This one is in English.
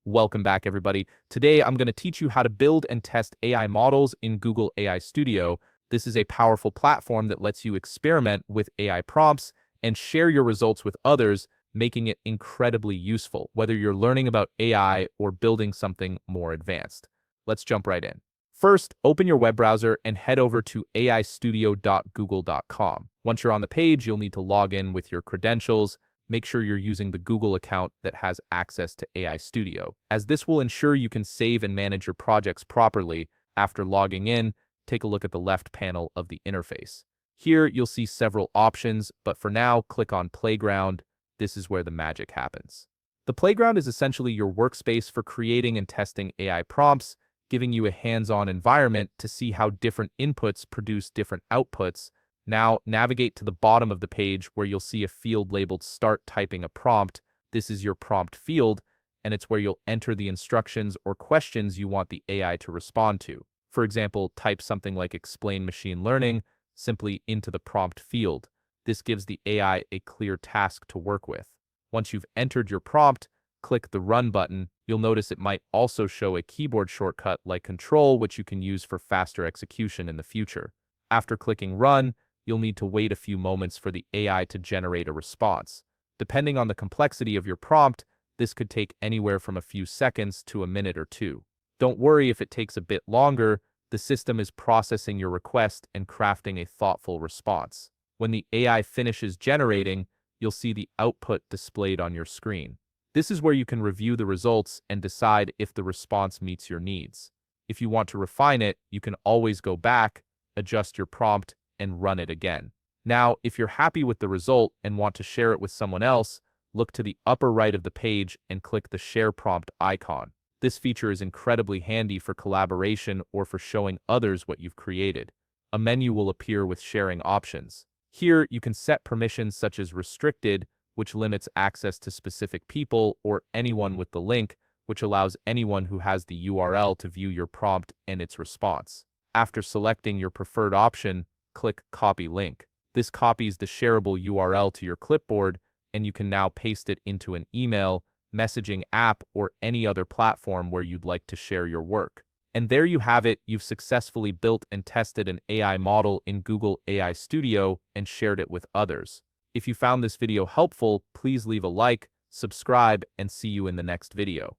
Welcome back, everybody. Today, I'm going to teach you how to build and test AI models in Google AI Studio. This is a powerful platform that lets you experiment with AI prompts and share your results with others, making it incredibly useful, whether you're learning about AI or building something more advanced. Let's jump right in. First, open your web browser and head over to aistudio.google.com. Once you're on the page, you'll need to log in with your credentials. Make sure you're using the Google account that has access to AI Studio, as this will ensure you can save and manage your projects properly. After logging in, take a look at the left panel of the interface. Here, you'll see several options, but for now, click on Playground. This is where the magic happens. The Playground is essentially your workspace for creating and testing AI prompts, giving you a hands-on environment to see how different inputs produce different outputs. Now, navigate to the bottom of the page where you'll see a field labeled Start Typing a Prompt. This is your prompt field, and it's where you'll enter the instructions or questions you want the AI to respond to. For example, type something like Explain Machine Learning simply into the prompt field. This gives the AI a clear task to work with. Once you've entered your prompt, click the Run button. You'll notice it might also show a keyboard shortcut like Control, which you can use for faster execution in the future. After clicking Run, you'll need to wait a few moments for the AI to generate a response. Depending on the complexity of your prompt, this could take anywhere from a few seconds to a minute or two. Don't worry if it takes a bit longer. The system is processing your request and crafting a thoughtful response. When the AI finishes generating, you'll see the output displayed on your screen. This is where you can review the results and decide if the response meets your needs. If you want to refine it, you can always go back, adjust your prompt, and run it again. Now, if you're happy with the result and want to share it with someone else, look to the upper right of the page and click the Share Prompt icon. This feature is incredibly handy for collaboration or for showing others what you've created. A menu will appear with sharing options. Here, you can set permissions such as Restricted, which limits access to specific people, or Anyone with the link, which allows anyone who has the URL to view your prompt and its response. After selecting your preferred option, click Copy Link. This copies the shareable URL to your clipboard, and you can now paste it into an email, messaging app, or any other platform where you'd like to share your work. And there you have it. You've successfully built and tested an AI model in Google AI Studio and shared it with others. If you found this video helpful, please leave a like, subscribe, and see you in the next video.